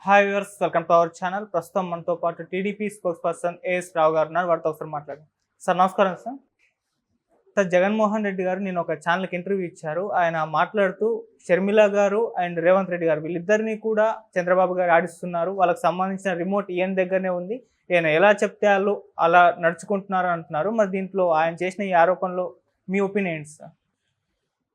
Hi viewers, welcome to our channel. ప్రస్తుతం మనతో పాటు టీడీపీ స్పోక్స్ పర్సన్ ఏఎస్ రావు గారు ఉన్నారు. వారితో ఒకసారి మాట్లాడారు. సార్ నమస్కారం. సార్ జగన్మోహన్ రెడ్డి గారు నేను ఒక ఛానల్కి ఇంటర్వ్యూ ఇచ్చారు. ఆయన మాట్లాడుతూ షర్మిల గారు అండ్ రేవంత్ రెడ్డి గారు వీళ్ళిద్దరినీ కూడా చంద్రబాబు గారు ఆడిస్తున్నారు, వాళ్ళకి సంబంధించిన రిమోట్ ఈయన దగ్గరనే ఉంది, ఈయన ఎలా చెప్తే వాళ్ళు అలా నడుచుకుంటున్నారు అంటున్నారు. మరి దీంట్లో ఆయన చేసిన ఈ ఆరోపణలో మీ ఒపీనియన్ సార్?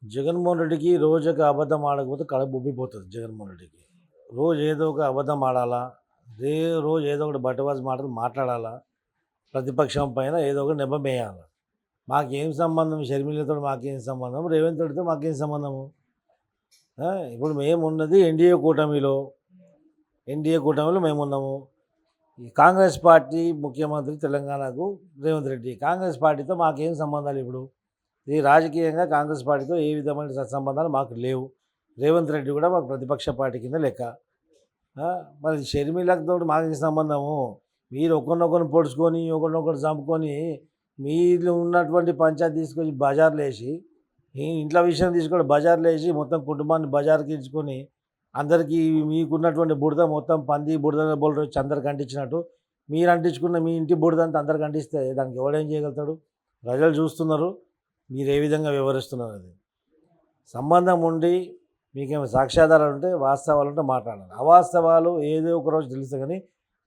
జగన్మోహన్ రెడ్డికి రోజు ఒక అబద్ధం ఆడకపోతే కడుపు ఉబ్బిపోతుంది. జగన్మోహన్ రెడ్డికి రోజు ఏదో ఒక అబద్ధం ఆడాలా, రోజు ఏదో ఒకటి బట్టవాసి మాటలు మాట్లాడాలా, ప్రతిపక్షం పైన ఏదో ఒక నెపం వేయాలి. మాకేం సంబంధం షర్మిలతో, మాకేం సంబంధం రేవంత్ రెడ్డితో, మాకేం సంబంధము? ఇప్పుడు మేము ఉన్నది ఎన్డీఏ కూటమిలో మేము ఉన్నాము. ఈ కాంగ్రెస్ పార్టీ ముఖ్యమంత్రి తెలంగాణకు రేవంత్ రెడ్డి. కాంగ్రెస్ పార్టీతో మాకేం సంబంధాలు? ఇప్పుడు ఈ రాజకీయంగా కాంగ్రెస్ పార్టీతో ఏ విధమైన సత్సంబంధాలు మాకు లేవు. రేవంత్ రెడ్డి కూడా మాకు ప్రతిపక్ష పార్టీ కింద లెక్క. మరి షర్మిలతో మాకు సంబంధము? మీరు ఒకరినొకరిని పొడుచుకొని ఒకరినొకరు చంపుకొని మీరు ఉన్నటువంటి పంచాయతీ తీసుకొని బజార్లు వేసి, ఇంట్లో విషయం తీసుకొని బజార్లు వేసి మొత్తం కుటుంబాన్ని బజార్కి ఇచ్చుకొని అందరికీ మీకున్నటువంటి బుడద మొత్తం పంది బుడద బోల్డ్ వచ్చి అందరికి అంటించినట్టు మీరు అంటించుకున్న మీ ఇంటి బుడద అంతా అందరికి అంటిస్తే దానికి ఎవడేం చేయగలుగుతాడు? ప్రజలు చూస్తున్నారు మీరు ఏ విధంగా వివరిస్తున్నారు. అది సంబంధం ఉండి మీకేమో సాక్ష్యాధారాలు ఉంటే, వాస్తవాలు ఉంటే మాట్లాడాలి. అవాస్తవాలు ఏదో ఒక రోజు తెలుసు, కానీ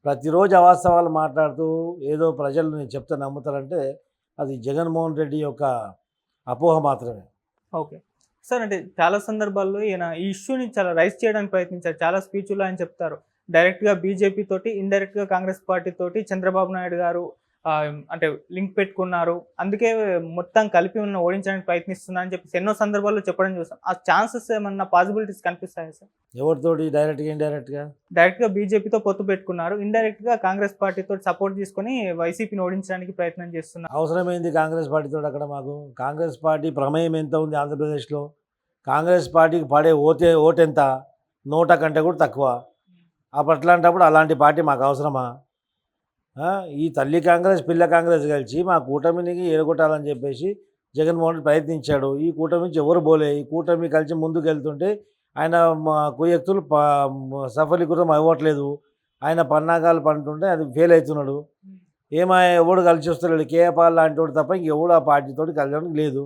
ప్రతిరోజు అవాస్తవాలు మాట్లాడుతూ ఏదో ప్రజలు నేను చెప్తే నమ్ముతారంటే అది జగన్మోహన్ రెడ్డి యొక్క అపోహ మాత్రమే. ఓకే సార్, అంటే చాలా సందర్భాల్లో ఈయన ఈ ఇష్యూని చాలా రైజ్ చేయడానికి ప్రయత్నించారు. చాలా స్పీచ్లో ఆయన చెప్తారు, డైరెక్ట్గా బీజేపీ తోటి, ఇండైరెక్ట్గా కాంగ్రెస్ పార్టీ తోటి చంద్రబాబు నాయుడు గారు అంటే లింక్ పెట్టుకున్నారు, అందుకే మొత్తం కలిపి ఉన్న ఓడించడానికి ప్రయత్నిస్తున్నా అని చెప్పి ఎన్నో సందర్భాల్లో చెప్పడం చూసాం. ఆ ఛాన్సెస్ ఏమన్నా పాసిబిలిటీస్ కనిపిస్తాయి సార్? ఎవరితోటి? డైరెక్ట్గా డైరెక్ట్గా బీజేపీతో పొత్తు పెట్టుకున్నారు, ఇండైరెక్ట్గా కాంగ్రెస్ పార్టీతో సపోర్ట్ తీసుకొని వైసీపీని ఓడించడానికి ప్రయత్నం చేస్తున్నారు. అవసరమైంది కాంగ్రెస్ పార్టీతో అక్కడ? మాకు కాంగ్రెస్ పార్టీ ప్రమేయం ఎంత ఉంది ఆంధ్రప్రదేశ్లో? కాంగ్రెస్ పార్టీకి పడే ఓటెంత? 100 కంటే కూడా తక్కువ. అట్లాంటప్పుడు అలాంటి పార్టీ మాకు అవసరమా? ఈ తల్లి కాంగ్రెస్ పిల్ల కాంగ్రెస్ కలిసి మా కూటమిని ఎరగొట్టాలని చెప్పేసి జగన్మోహన్ రెడ్డి ప్రయత్నించాడు. ఈ కూటమి నుంచి ఎవరు పోలే. ఈ కూటమి కలిసి ముందుకు వెళ్తుంటే ఆయన కుయక్తులు సఫలీకృతం అవ్వట్లేదు. ఆయన పన్నాగాలు పంటుంటే అది ఫెయిల్ అవుతున్నాడు. ఎవడు కలిసి వస్తున్నాడు? కేపాల్ లాంటి వాడు తప్ప ఇంకెవడు ఆ పార్టీతో కలిసి లేదు.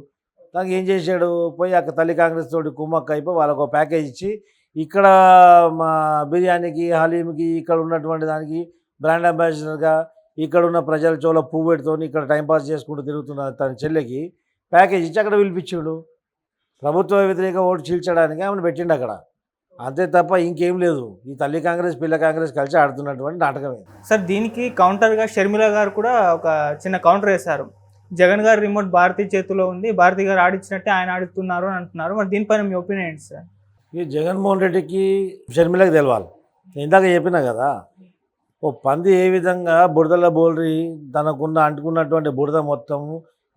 దానికి ఏం చేశాడు? పోయి అక్కడ తల్లి కాంగ్రెస్ తోటి కుమ్మక్క అయిపోయి వాళ్ళకు ఒక ప్యాకేజ్ ఇచ్చి, ఇక్కడ మా బిర్యానీకి హలీంకి ఇక్కడ ఉన్నటువంటి దానికి బ్రాండ్ అంబాసిడర్గా ఇక్కడ ఉన్న ప్రజల చోల పువ్వు పెడుతోని ఇక్కడ టైంపాస్ చేసుకుంటూ తిరుగుతున్న తన చెల్లెకి ప్యాకేజ్ ఇచ్చి అక్కడ పిలిపించాడు. ప్రభుత్వ వ్యతిరేక ఓటు చీల్చడానికి ఆమెను పెట్టిండు అక్కడ, అంతే తప్ప ఇంకేం లేదు. ఈ తల్లి కాంగ్రెస్ పిల్ల కాంగ్రెస్ కలిసి ఆడుతున్నటువంటి నాటకమే. సార్, దీనికి కౌంటర్గా షర్మిల గారు కూడా ఒక చిన్న కౌంటర్ వేశారు. జగన్ గారు రిమోట్ భారతీ చేతిలో ఉంది, భారతీ గారు ఆడించినట్టే ఆయన ఆడుతున్నారు అని అంటున్నారు. మరి దీనిపైన మీ ఒపీనియన్ ఏంటి సార్? ఈ జగన్మోహన్ రెడ్డికి షర్మిలకు తెలవాలి. నేను ఇందాక చెప్పినా కదా, ఓ పంది ఏ విధంగా బురదలో బోల్రి తనకున్న అంటుకున్నటువంటి బురద మొత్తం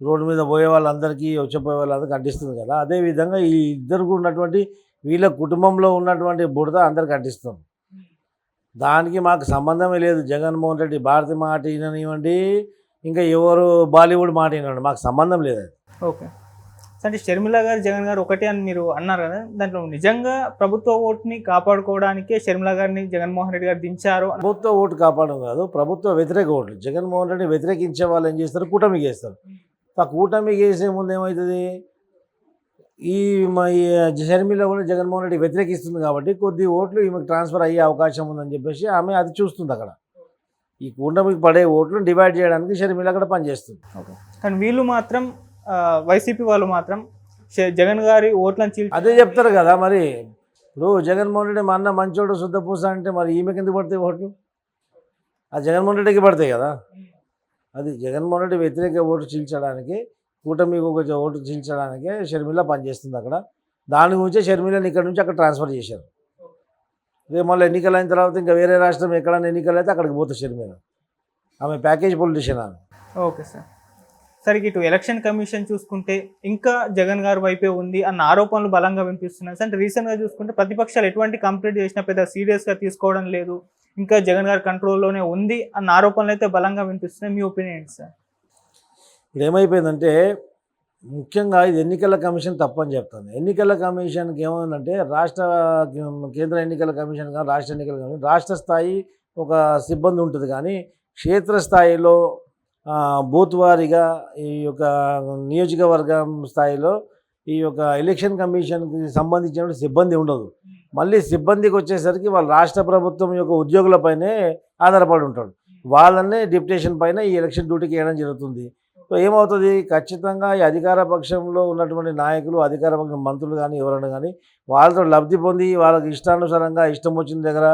రోడ్డు మీద పోయే వాళ్ళందరికీ వచ్చిపోయే వాళ్ళందరికీ అంటిస్తుంది కదా, అదేవిధంగా ఈ ఇద్దరికి ఉన్నటువంటి వీళ్ళ కుటుంబంలో ఉన్నటువంటి బురద అందరికి అంటిస్తుంది. దానికి మాకు సంబంధమే లేదు. జగన్మోహన్ రెడ్డి భారతి మాట విననివ్వండి, ఇంకా ఎవరు బాలీవుడ్ మాట వినండి, మాకు సంబంధం లేదు. ఓకే, అంటే షర్మిల గారు జగన్ గారు ఒకటే అని మీరు అన్నారు కదా, దాంట్లో నిజంగా ప్రభుత్వ ఓటుని కాపాడుకోవడానికే షర్మిల గారిని జగన్మోహన్ రెడ్డి గారు దించారు? ప్రభుత్వ ఓటు కాపాడడం కాదు, ప్రభుత్వ వ్యతిరేక ఓట్లు. జగన్మోహన్ రెడ్డి వ్యతిరేకించే వాళ్ళు ఏం చేస్తారు? కూటమికి వేస్తారు. ఆ కూటమికి వేసే ముందు ఏమవుతుంది? ఈ షర్మిల కూడా జగన్మోహన్ రెడ్డి వ్యతిరేకిస్తుంది కాబట్టి కొద్ది ఓట్లు ఈమెకు ట్రాన్స్ఫర్ అయ్యే అవకాశం ఉందని చెప్పేసి ఆమె అది చూస్తుంది. అక్కడ ఈ కూటమికి పడే ఓట్లను డివైడ్ చేయడానికి షర్మిల అక్కడ పనిచేస్తుంది. కానీ వీళ్ళు మాత్రం వైసీపీ వాళ్ళు మాత్రం జగన్ గారి ఓట్లను చీల్చి అదే చెప్తారు కదా. మరి ఇప్పుడు జగన్మోహన్ రెడ్డి మా అన్న మంచోడు శుద్ధపూస అంటే మరి ఈమెకి ఎందుకు పడతాయి ఓట్లు? ఆ జగన్మోహన్ రెడ్డికి పడతాయి కదా. అది జగన్మోహన్ రెడ్డి వ్యతిరేక ఓటు చీల్చడానికి, కూటమికి ఒక ఓటు చీల్చడానికే షర్మిల పనిచేస్తుంది అక్కడ. దాని గురించే షర్మిలని ఇక్కడ నుంచి అక్కడ ట్రాన్స్ఫర్ చేశారు. రేపు మళ్ళీ ఎన్నికలు అయిన తర్వాత ఇంకా వేరే రాష్ట్రం ఎక్కడైనా ఎన్నికలు అయితే అక్కడికి పోతుంది షర్మిల. ఆమె ప్యాకేజ్ పొలిటీషియన్ ఆమె. Okay sir. సరే, ఇటు ఎలక్షన్ కమిషన్ చూసుకుంటే ఇంకా జగన్ గారి వైపే ఉంది అన్న ఆరోపణలు బలంగా వినిపిస్తున్నాయి. అంటే రీసెంట్గా చూసుకుంటే ప్రతిపక్షాలు ఎటువంటి కంప్లైంట్ చేసినా పెద్ద సీరియస్గా తీసుకోవడం లేదు, ఇంకా జగన్ గారి కంట్రోల్లోనే ఉంది అన్న ఆరోపణలు అయితే బలంగా వినిపిస్తున్నాయి. మీ ఒపీనియన్ సార్? ఇప్పుడు ఏమైపోయిందంటే ముఖ్యంగా ఇది ఎన్నికల కమిషన్ తప్పని చెప్తాను. ఎన్నికల కమిషన్కి ఏమైందంటే కేంద్ర ఎన్నికల కమిషన్ కానీ రాష్ట్ర ఎన్నికల కమిషన్ రాష్ట్ర స్థాయి ఒక సిబ్బంది ఉంటుంది, కానీ క్షేత్రస్థాయిలో బూత్ వారీగా ఈ యొక్క నియోజకవర్గం స్థాయిలో ఈ యొక్క ఎలక్షన్ కమిషన్కి సంబంధించిన సిబ్బంది ఉండదు. మళ్ళీ సిబ్బందికి వచ్చేసరికి వాళ్ళ రాష్ట్ర ప్రభుత్వం యొక్క ఉద్యోగులపైనే ఆధారపడి ఉంటాడు. వాళ్ళనే డిప్యుటేషన్ పైన ఈ ఎలక్షన్ డ్యూటీకి వేయడం జరుగుతుంది. సో ఏమవుతుంది, ఖచ్చితంగా ఈ అధికార పక్షంలో ఉన్నటువంటి నాయకులు, అధికార పక్షం మంత్రులు కానీ ఎవరైనా కానీ వాళ్ళతో లబ్ధి పొంది వాళ్ళకి ఇష్టానుసారంగా ఇష్టం వచ్చిన దగ్గర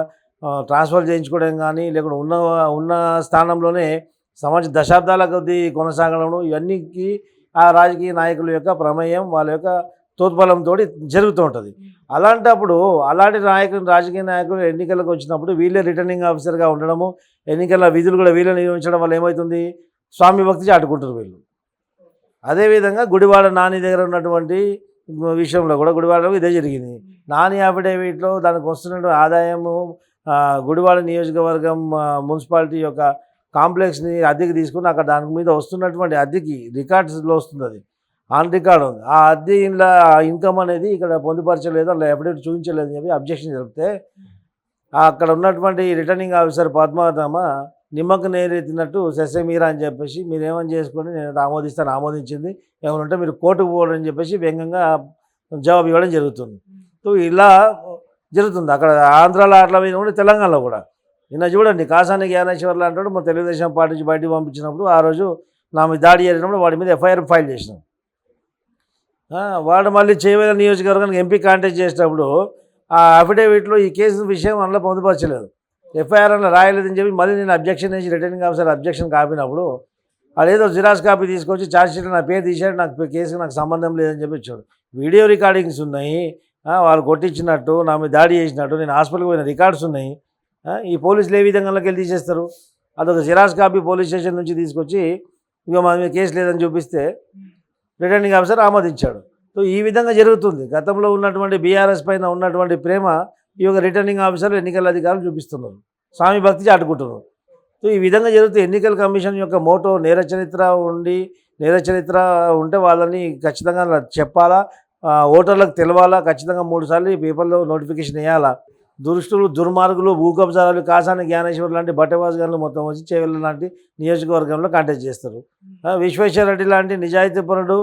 ట్రాన్స్ఫర్ చేయించుకోవడం కానీ, లేకుంటే ఉన్న స్థానంలోనే దశాబ్దాల కొద్దీ కొనసాగడం, ఇవన్నీకి ఆ రాజకీయ నాయకుల యొక్క ప్రమేయం, వాళ్ళ యొక్క తోడ్బలంతో జరుగుతూ ఉంటుంది. అలాంటప్పుడు అలాంటి రాజకీయ నాయకులు ఎన్నికలకు వచ్చినప్పుడు వీళ్ళే రిటర్నింగ్ ఆఫీసర్గా ఉండడము, ఎన్నికల విధులు కూడా వీళ్ళని నిర్వహించడం వల్ల ఏమవుతుంది, స్వామి భక్తి చాటుకుంటారు వీళ్ళు. అదేవిధంగా గుడివాడ నాని దగ్గర ఉన్నటువంటి విషయంలో కూడా గుడివాడలో ఇదే జరిగింది. నాని అఫిడేవిట్లో దానికి వస్తున్నటువంటి ఆదాయము గుడివాడ నియోజకవర్గం మున్సిపాలిటీ యొక్క కాంప్లెక్స్ని అద్దెకి తీసుకుని అక్కడ దాని మీద వస్తున్నటువంటి అద్దెకి రికార్డ్స్లో వస్తుంది, అది ఆన్ రికార్డ్ ఉంది. ఆ అద్దె ఇంట్లో ఇన్కమ్ అనేది ఇక్కడ పొందుపరచలేదు, అలా ఎఫిడేవిట్ చూపించలేదు అని చెప్పి అబ్జెక్షన్ చెప్తే అక్కడ ఉన్నటువంటి రిటర్నింగ్ ఆఫీసర్ పద్మావతమ్మ నిమ్మకు నేరెత్తినట్టు సెసమీరా అని చెప్పేసి మీరేమని చేసుకొని నేను ఆమోదించింది, ఏమనంటే మీరు కోర్టుకు పోవడం అని చెప్పేసి వ్యంగ్యంగా జవాబు ఇవ్వడం జరుగుతుంది. సో ఇలా జరుగుతుంది అక్కడ ఆంధ్రాలో అట్లా మీద కూడా తెలంగాణలో కూడా. నిన్న చూడండి కాసాని జ్ఞానేశ్వర్లు అంటాడు మన తెలుగుదేశం పార్టీ నుంచి బయటికి పంపించినప్పుడు ఆ రోజు నా మీద దాడి చేసినప్పుడు వాడి మీద ఎఫ్ఐఆర్ ఫైల్ చేసినాం. వాడు మళ్ళీ చేవేల నియోజకవర్గానికి ఎంపీ కాంటాక్ట్ చేసేటప్పుడు ఆ అఫిడేవిట్లో ఈ కేసు విషయం అందులో పొందుపరచలేదు, ఎఫ్ఐఆర్ అలా రాయలేదని చెప్పి మళ్ళీ నేను అబ్జెక్షన్ వేసి రిటర్నింగ్ ఆఫీసర్ అబ్జెక్షన్ కాపినప్పుడు అదేదో జిరాక్స్ కాపీ తీసుకొచ్చి ఛార్జ్షీట్ నా పేరు తీశాడు, నాకు కేసుకి నాకు సంబంధం లేదని చెప్పి ఇచ్చాడు. వీడియో రికార్డింగ్స్ ఉన్నాయి, వాళ్ళు కొట్టించినట్టు నా మీద దాడి చేసినట్టు నేను హాస్పిటల్కి పోయిన రికార్డ్స్ ఉన్నాయి. ఈ పోలీసులు ఏ విధంగా వెళ్ళి తీసేస్తారు, అదొక జిరాక్స్ కాపీ పోలీస్ స్టేషన్ నుంచి తీసుకొచ్చి ఇక మా మీద కేసు లేదని చూపిస్తే రిటర్నింగ్ ఆఫీసర్ ఆమోదించాడు. సో ఈ విధంగా జరుగుతుంది. గతంలో ఉన్నటువంటి బీఆర్ఎస్ పైన ఉన్నటువంటి ప్రేమ ఈ యొక్క రిటర్నింగ్ ఆఫీసర్లు ఎన్నికల అధికారులు చూపిస్తున్నారు, స్వామి భక్తి చాటుకుంటున్నారు. సో ఈ విధంగా జరుగుతుంది. ఎన్నికల కమిషన్ యొక్క మోటో నేర చరిత్ర ఉంటే వాళ్ళని ఖచ్చితంగా చెప్పాలా, ఓటర్లకు తెలవాలా, ఖచ్చితంగా 3 సార్లు ఈ పేపర్లో నోటిఫికేషన్ వేయాలా. దురుష్టులు, దుర్మార్గులు, భూకబ్జాలు, కాసాని జ్ఞానేశ్వర్ లాంటి బట్టవాస్ గారు మొత్తం వచ్చి చేవెళ్ళ లాంటి నియోజకవర్గంలో కాంటాక్ట్ చేస్తారు. విశ్వేశ్వర రెడ్డి లాంటి నిజాయితీపరుడు,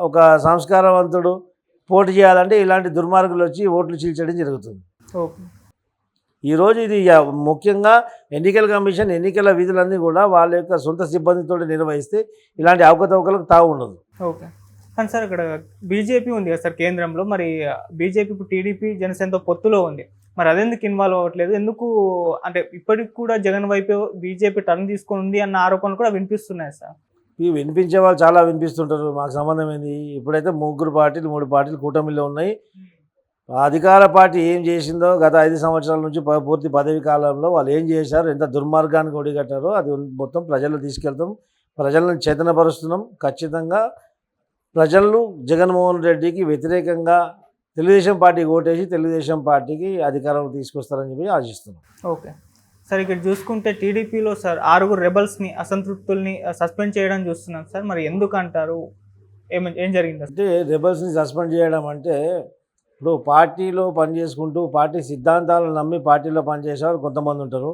ఒక సంస్కారవంతుడు పోటీ చేయాలంటే ఇలాంటి దుర్మార్గులు వచ్చి ఓట్లు చీల్చడం జరుగుతుంది. ఈరోజు ఇది ముఖ్యంగా ఎన్నికల కమిషన్ ఎన్నికల విధులన్నీ కూడా వాళ్ళ యొక్క సొంత సిబ్బందితో నిర్వహిస్తే ఇలాంటి అవకతవకలకు తావు ఉండదు. ఓకే, కానీ సార్ ఇక్కడ బీజేపీ ఉంది కదా సార్ కేంద్రంలో, మరి బీజేపీ ఇప్పుడు టీడీపీ జనసేనతో పొత్తులో ఉంది, మరి అదెందుకు ఇన్వాల్వ్ అవ్వట్లేదు, ఎందుకు అంటే ఇప్పటికి కూడా జగన్ వైపు బీజేపీ టర్న్ తీసుకొని ఉంది అన్న ఆరోపణలు కూడా వినిపిస్తున్నాయి సార్. ఇవి వినిపించే వాళ్ళు చాలా వినిపిస్తుంటారు, మాకు సంబంధం ఏంది. ఇప్పుడైతే 3 పార్టీలు కూటమిలో ఉన్నాయి. అధికార పార్టీ ఏం చేసిందో గత 5 సంవత్సరాల నుంచి పూర్తి పదవి కాలంలో వాళ్ళు ఏం చేశారు, ఎంత దుర్మార్గానికి ఒడిగట్టారో అది మొత్తం ప్రజల్లో తీసుకెళ్తాం, ప్రజలను చైతన్యపరుస్తున్నాం. ఖచ్చితంగా ప్రజలు జగన్మోహన్ రెడ్డికి వ్యతిరేకంగా తెలుగుదేశం పార్టీకి ఓటేసి తెలుగుదేశం పార్టీకి అధికారం తీసుకొస్తారని చెప్పి ఆశిస్తున్నాం. ఓకే సార్, ఇక్కడ చూసుకుంటే టీడీపీలో సార్ 6 రెబల్స్ని అసంతృప్తుల్ని సస్పెండ్ చేయడం చూస్తున్నాం సార్, మరి ఎందుకు అంటారు, ఏం జరిగింది అంటే రెబల్స్ని సస్పెండ్ చేయడం అంటే ఇప్పుడు పార్టీలో పనిచేసుకుంటూ పార్టీ సిద్ధాంతాలను నమ్మి పార్టీలో పనిచేసేవారు కొంతమంది ఉంటారు,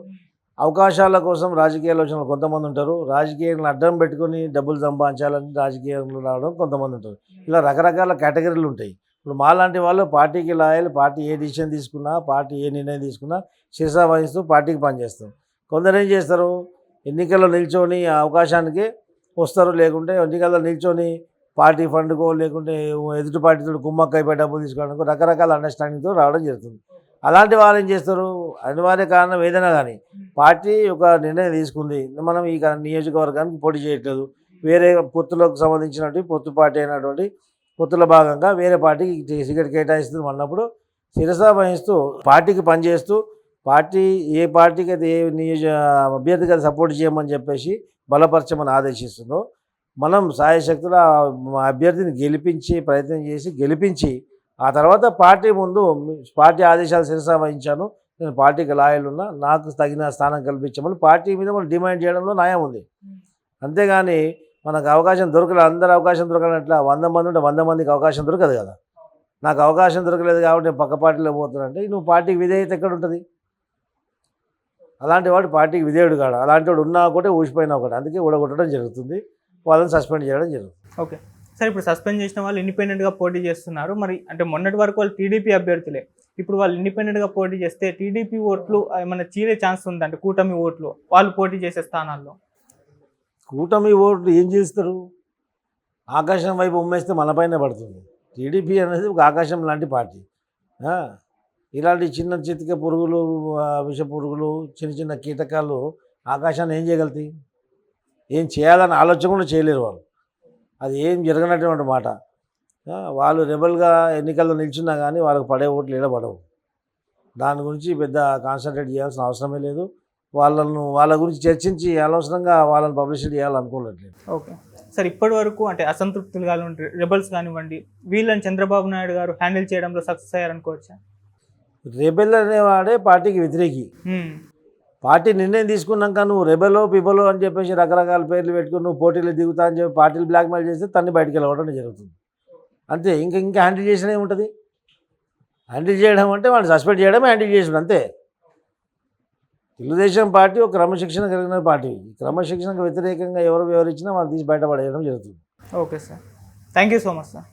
అవకాశాల కోసం రాజకీయాల్లో వచ్చిన కొంతమంది ఉంటారు, రాజకీయాలను అడ్డం పెట్టుకొని డబ్బులు సంపాదించాలని రాజకీయాల్లో రావడం కొంతమంది ఉంటారు. ఇలా రకరకాల కేటగిరీలు ఉంటాయి. ఇప్పుడు మాలాంటి వాళ్ళు పార్టీకి లాయల్, పార్టీ ఏ డిసిషన్ తీసుకున్నా, పార్టీ ఏ నిర్ణయం తీసుకున్నా శిరసా వహిస్తూ పార్టీకి పనిచేస్తాం. కొందరు ఏం చేస్తారు, ఎన్నికల్లో నిల్చొని అవకాశానికి వస్తారు, లేకుంటే ఎన్నికల్లో నిల్చొని పార్టీ ఫండ్కో లేకుంటే ఎదుటి పార్టీతో కుమ్మక్క అయిపోయి డబ్బులు తీసుకోవడానికి రకరకాల అండర్స్టాండింగ్తో రావడం జరుగుతుంది. అలాంటి వాళ్ళు ఏం చేస్తారు, అనివార్య కారణం ఏదైనా కానీ పార్టీ ఒక నిర్ణయం తీసుకుంది, మనం ఈ నియోజకవర్గానికి పోటీ చేయట్లేదు, వేరే పొత్తులకు సంబంధించినటువంటి పొత్తు పార్టీ అయినటువంటి పొత్తుల భాగంగా వేరే పార్టీకి టికెట్ కేటాయిస్తుంది అన్నప్పుడు శిరసా వహిస్తూ పార్టీకి పనిచేస్తూ పార్టీ ఏ పార్టీకి అయితే ఏ అభ్యర్థికి అయితే సపోర్ట్ చేయమని చెప్పేసి బలపరచమని ఆదేశిస్తుందో మనం సాయశక్తుల అభ్యర్థిని ప్రయత్నం చేసి గెలిపించి ఆ తర్వాత పార్టీ ముందు పార్టీ ఆదేశాలు శిరసా వహించాను, నేను పార్టీకి లాయల్ ఉన్నా, నాకు తగిన స్థానం కల్పించమని పార్టీ మీద మనం డిమాండ్ చేయడంలో న్యాయం ఉంది. అంతేగాని మనకు అవకాశం దొరకలేదు, అందరు అవకాశం దొరకాలంటే 100 మంది ఉంటే 100 మందికి అవకాశం దొరకదు కదా. నాకు అవకాశం దొరకలేదు కాబట్టి నేను పక్క పార్టీలో పోతున్నానంటే నువ్వు పార్టీకి విధేయత ఎక్కడ ఉంటుంది? అలాంటి వాడు పార్టీకి విధేయుడు కాడు. అలాంటి వాడు ఉన్నా ఒకటే, ఊసిపోయినా ఒకటి. అందుకే ఊడగొట్టడం జరుగుతుంది, వాళ్ళని సస్పెండ్ చేయడం జరుగుతుంది. ఓకే సార్, ఇప్పుడు సస్పెండ్ చేసిన వాళ్ళు ఇండిపెండెంట్గా పోటీ చేస్తున్నారు. మరి అంటే మొన్నటి వరకు వాళ్ళు టీడీపీ అభ్యర్థులే, ఇప్పుడు వాళ్ళు ఇండిపెండెంట్గా పోటీ చేస్తే టీడీపీ ఓట్లు ఏమైనా చీలే ఛాన్స్ ఉంది అంటే కూటమి ఓట్లు వాళ్ళు పోటీ చేసే స్థానాల్లో? కూటమి ఓట్లు ఏం చేస్తారు? ఆకాశం వైపు ఉమ్మేస్తే మనపైనే పడుతుంది. టీడీపీ అనేది ఒక ఆకాశం లాంటి పార్టీ. ఇలాంటి చిన్న చితిక పురుగులు, విష పురుగులు, చిన్న చిన్న కీటకాలు ఆకాశాన్ని ఏం చేయగలుగుతాయి? ఏం చేయాలని ఆలోచన కూడా చేయలేరు వాళ్ళు. అది ఏం జరగనటువంటి మాట. వాళ్ళు రెబల్గా ఎన్నికల్లో నిల్చున్నా కానీ వాళ్ళకి పడే ఓట్లు ఇలా పడవు. దాని గురించి పెద్ద కాన్సన్ట్రేట్ చేయాల్సిన అవసరమే లేదు. వాళ్ళ గురించి చర్చించి అనవసరంగా వాళ్ళని పబ్లిసిటీ చేయాలనుకోవట్లేదు. ఓకే సార్, ఇప్పటి వరకు అంటే అసంతృప్తులు కానివ్వండి, రెబల్స్ కానివ్వండి, వీళ్ళని చంద్రబాబు నాయుడు గారు హ్యాండిల్ చేయడంలో సక్సెస్ అయ్యారనుకోవచ్చా? రెబెల్ అనేవాడే పార్టీకి వ్యతిరేకి. పార్టీ నిర్ణయం తీసుకున్నాక నువ్వు రెబెలో పిబలో అని చెప్పేసి రకరకాల పేర్లు పెట్టుకుని నువ్వు పోటీలు దిగుతా అని చెప్పి పార్టీలు బ్లాక్మెయిల్ చేస్తే తన్ని బయటికి వెళ్ళవడం జరుగుతుంది. అంతే, ఇంకా హ్యాండిల్ చేసిన ఏముంటుంది? హ్యాండిల్ చేయడం అంటే వాళ్ళు సస్పెండ్ చేయడం, హ్యాండిల్ చేయడం అంతే. తెలుగుదేశం పార్టీ ఒక క్రమశిక్షణ కలిగిన పార్టీ. ఈ క్రమశిక్షణకు వ్యతిరేకంగా ఎవరు వ్యవహరించినా వాళ్ళు తీసి బయటపడేయడం జరుగుతుంది. Okay sir, thank you so much sir.